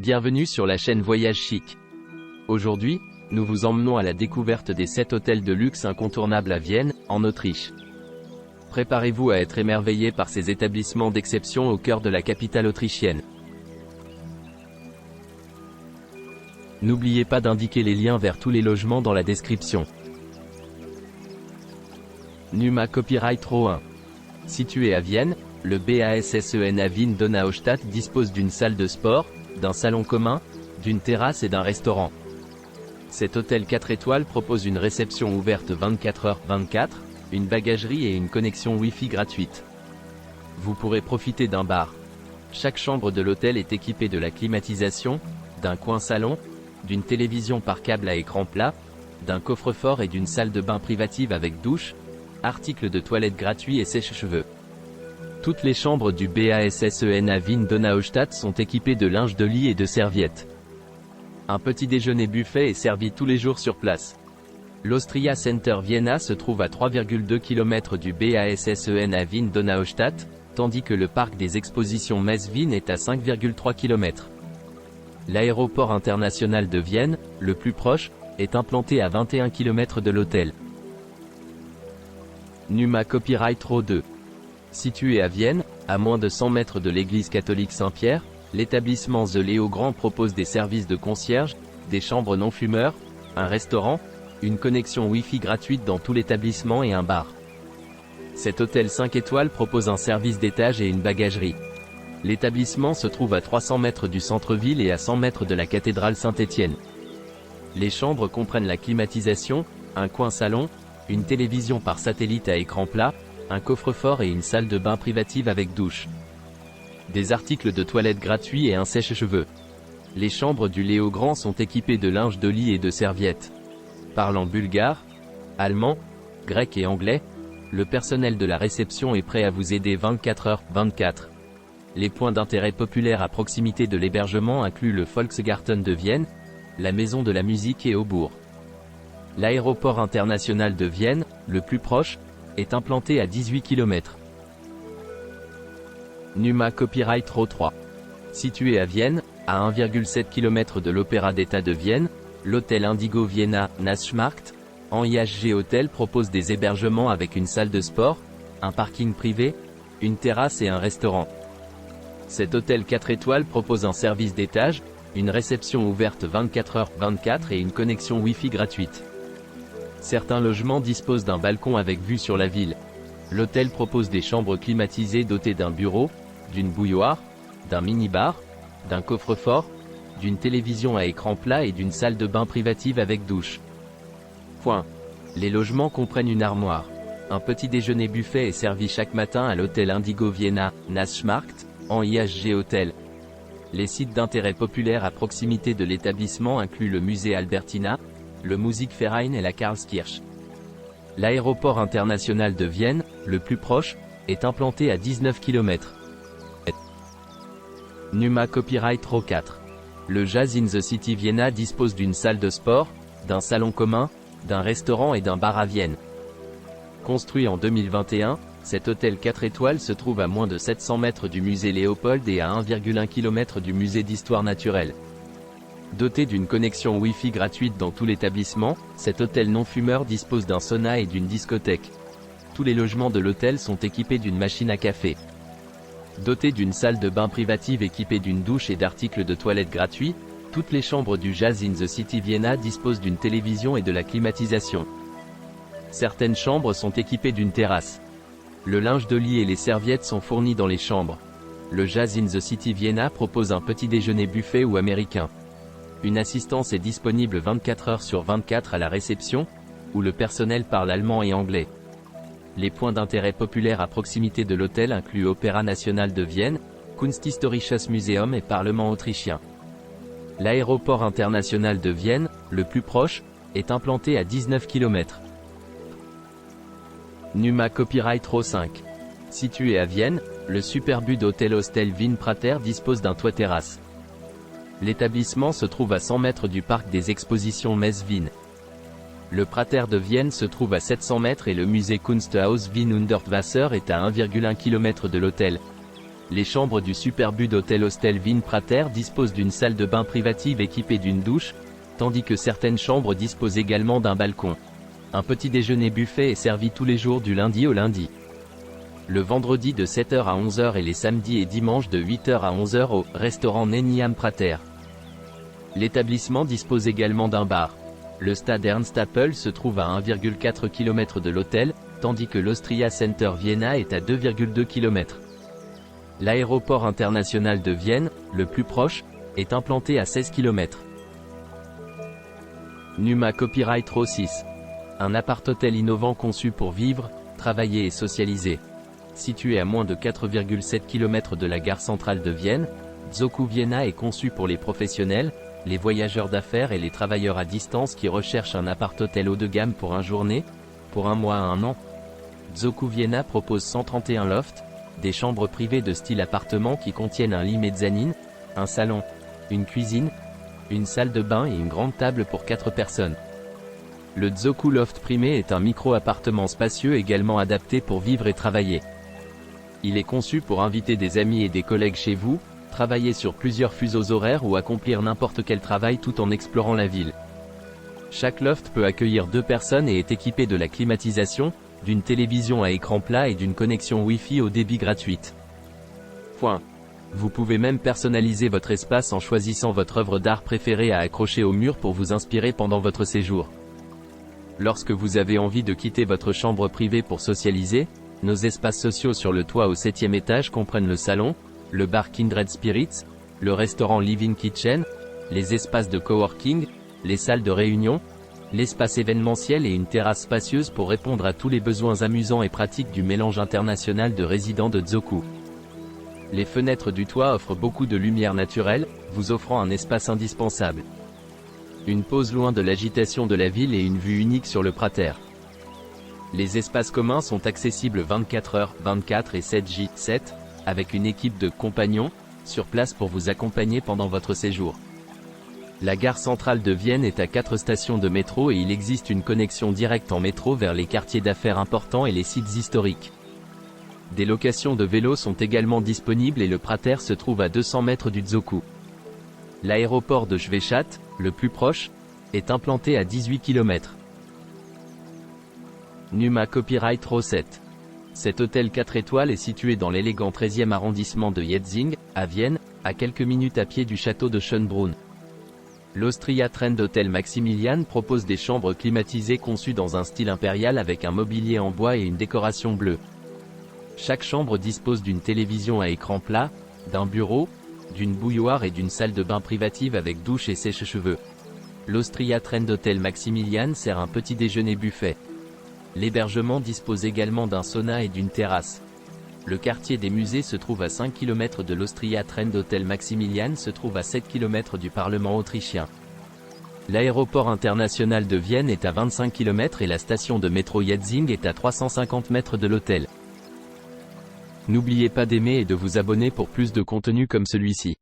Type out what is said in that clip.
Bienvenue sur la chaîne Voyage Chic. Aujourd'hui, nous vous emmenons à la découverte des 7 hôtels de luxe incontournables à Vienne, en Autriche. Préparez-vous à être émerveillé par ces établissements d'exception au cœur de la capitale autrichienne. N'oubliez pas d'indiquer les liens vers tous les logements dans la description. Numa Copyright Row 1. Situé à Vienne, le BASSENA Wien Donaustadt dispose d'une salle de sport, d'un salon commun, d'une terrasse et d'un restaurant. Cet hôtel 4 étoiles propose une réception ouverte 24h/24, une bagagerie et une connexion Wi-Fi gratuite. Vous pourrez profiter d'un bar. Chaque chambre de l'hôtel est équipée de la climatisation, d'un coin salon, d'une télévision par câble à écran plat, d'un coffre-fort et d'une salle de bain privative avec douche, articles de toilette gratuits et sèche-cheveux. Toutes les chambres du BASSENA Wien Donaustadt sont équipées de linge de lit et de serviettes. Un petit déjeuner buffet est servi tous les jours sur place. L'Austria Center Vienna se trouve à 3,2 km du BASSENA Wien Donaustadt, tandis que le parc des expositions Metz-Wien est à 5,3 km. L'aéroport international de Vienne, le plus proche, est implanté à 21 km de l'hôtel. Numa Copyright Row 2. Situé à Vienne, à moins de 100 mètres de l'église catholique Saint-Pierre, l'établissement The Léo Grand propose des services de concierge, des chambres non-fumeurs, un restaurant, une connexion Wi-Fi gratuite dans tout l'établissement et un bar. Cet hôtel 5 étoiles propose un service d'étage et une bagagerie. L'établissement se trouve à 300 mètres du centre-ville et à 100 mètres de la cathédrale Saint-Étienne. Les chambres comprennent la climatisation, un coin salon, une télévision par satellite à écran plat, un coffre-fort et une salle de bain privative avec douche. Des articles de toilette gratuits et un sèche-cheveux. Les chambres du Léo Grand sont équipées de linge de lit et de serviettes. Parlant bulgare, allemand, grec et anglais, le personnel de la réception est prêt à vous aider 24h/24. Les points d'intérêt populaires à proximité de l'hébergement incluent le Volksgarten de Vienne, la Maison de la musique et Aubourg. L'aéroport international de Vienne, le plus proche, est implanté à 18 km. Numa Copyright Row 3. Situé à Vienne, à 1,7 km de l'Opéra d'État de Vienne, l'hôtel Indigo Vienna Naschmarkt, en IHG Hotel propose des hébergements avec une salle de sport, un parking privé, une terrasse et un restaurant. Cet hôtel 4 étoiles propose un service d'étage, une réception ouverte 24h/24 et une connexion Wi-Fi gratuite. Certains logements disposent d'un balcon avec vue sur la ville. L'hôtel propose des chambres climatisées dotées d'un bureau, d'une bouilloire, d'un mini-bar, d'un coffre-fort, d'une télévision à écran plat et d'une salle de bain privative avec douche. Les logements comprennent une armoire. Un petit déjeuner buffet est servi chaque matin à l'hôtel Indigo Vienna Naschmarkt, en IHG Hotel. Les sites d'intérêt populaire à proximité de l'établissement incluent le musée Albertina, le Musikverein et la Karlskirche. L'aéroport international de Vienne, le plus proche, est implanté à 19 km. Numa Copyright Row 4. Le Jazz in the City Vienna dispose d'une salle de sport, d'un salon commun, d'un restaurant et d'un bar à Vienne. Construit en 2021, cet hôtel 4 étoiles se trouve à moins de 700 mètres du musée Léopold et à 1,1 km du musée d'histoire naturelle. Doté d'une connexion Wi-Fi gratuite dans tout l'établissement, cet hôtel non-fumeur dispose d'un sauna et d'une discothèque. Tous les logements de l'hôtel sont équipés d'une machine à café. Doté d'une salle de bain privative équipée d'une douche et d'articles de toilette gratuits, toutes les chambres du Jazz in the City Vienna disposent d'une télévision et de la climatisation. Certaines chambres sont équipées d'une terrasse. Le linge de lit et les serviettes sont fournis dans les chambres. Le Jazz in the City Vienna propose un petit déjeuner buffet ou américain. Une assistance est disponible 24h/24 à la réception, où le personnel parle allemand et anglais. Les points d'intérêt populaires à proximité de l'hôtel incluent Opéra national de Vienne, Kunsthistorisches Museum et Parlement autrichien. L'aéroport international de Vienne, le plus proche, est implanté à 19 km. Numa Copyright Row 5. Situé à Vienne, le Superbud Hotel Hostel Wien Prater dispose d'un toit-terrasse. L'établissement se trouve à 100 mètres du parc des expositions Metz-Wien. Le Prater de Vienne se trouve à 700 mètres et le musée Kunsthaus Wien Unterwasser est à 1,1 km de l'hôtel. Les chambres du Superbud Hotel Hostel Wien Prater disposent d'une salle de bain privative équipée d'une douche, tandis que certaines chambres disposent également d'un balcon. Un petit déjeuner buffet est servi tous les jours du lundi au lundi. Le vendredi de 7h à 11h et les samedis et dimanches de 8h à 11h au restaurant Neniam Prater. L'établissement dispose également d'un bar. Le stade Ernst Happel se trouve à 1,4 km de l'hôtel, tandis que l'Austria Center Vienna est à 2,2 km. L'aéroport international de Vienne, le plus proche, est implanté à 16 km. Numa Copyright Row 6. Un appart-hôtel innovant conçu pour vivre, travailler et socialiser. Situé à moins de 4,7 km de la gare centrale de Vienne, Zoku Vienna est conçu pour les professionnels, les voyageurs d'affaires et les travailleurs à distance qui recherchent un appart-hôtel haut de gamme pour une journée, pour un mois à un an. Zoku Vienna propose 131 lofts, des chambres privées de style appartement qui contiennent un lit mezzanine, un salon, une cuisine, une salle de bain et une grande table pour 4 personnes. Le Zoku Loft Primé est un micro-appartement spacieux également adapté pour vivre et travailler. Il est conçu pour inviter des amis et des collègues chez vous, travailler sur plusieurs fuseaux horaires ou accomplir n'importe quel travail tout en explorant la ville. Chaque loft peut accueillir 2 personnes et est équipé de la climatisation, d'une télévision à écran plat et d'une connexion Wi-Fi au débit gratuite. Vous pouvez même personnaliser votre espace en choisissant votre œuvre d'art préférée à accrocher au mur pour vous inspirer pendant votre séjour. Lorsque vous avez envie de quitter votre chambre privée pour socialiser, nos espaces sociaux sur le toit au 7e étage comprennent le salon, le bar Kindred Spirits, le restaurant Living Kitchen, les espaces de coworking, les salles de réunion, l'espace événementiel et une terrasse spacieuse pour répondre à tous les besoins amusants et pratiques du mélange international de résidents de Zoku. Les fenêtres du toit offrent beaucoup de lumière naturelle, vous offrant un espace indispensable. Une pause loin de l'agitation de la ville et une vue unique sur le Prater. Les espaces communs sont accessibles 24h/24 et 7h/7, avec une équipe de compagnons, sur place pour vous accompagner pendant votre séjour. La gare centrale de Vienne est à 4 stations de métro et il existe une connexion directe en métro vers les quartiers d'affaires importants et les sites historiques. Des locations de vélos sont également disponibles et le Prater se trouve à 200 mètres du Zoku. L'aéroport de Schwechat, le plus proche, est implanté à 18 km. Numa Copyright Row 7. Cet hôtel 4 étoiles est situé dans l'élégant 13e arrondissement de Jetzing, à Vienne, à quelques minutes à pied du château de Schönbrunn. L'Austria Trend Hotel Maximilian propose des chambres climatisées conçues dans un style impérial avec un mobilier en bois et une décoration bleue. Chaque chambre dispose d'une télévision à écran plat, d'un bureau, d'une bouilloire et d'une salle de bain privative avec douche et sèche-cheveux. L'Austria Trend Hotel Maximilian sert un petit déjeuner buffet. L'hébergement dispose également d'un sauna et d'une terrasse. Le quartier des musées se trouve à 5 km de l'Austria Trend Hotel Maximilian se trouve à 7 km du Parlement autrichien. L'aéroport international de Vienne est à 25 km et la station de métro Jetzing est à 350 mètres de l'hôtel. N'oubliez pas d'aimer et de vous abonner pour plus de contenu comme celui-ci.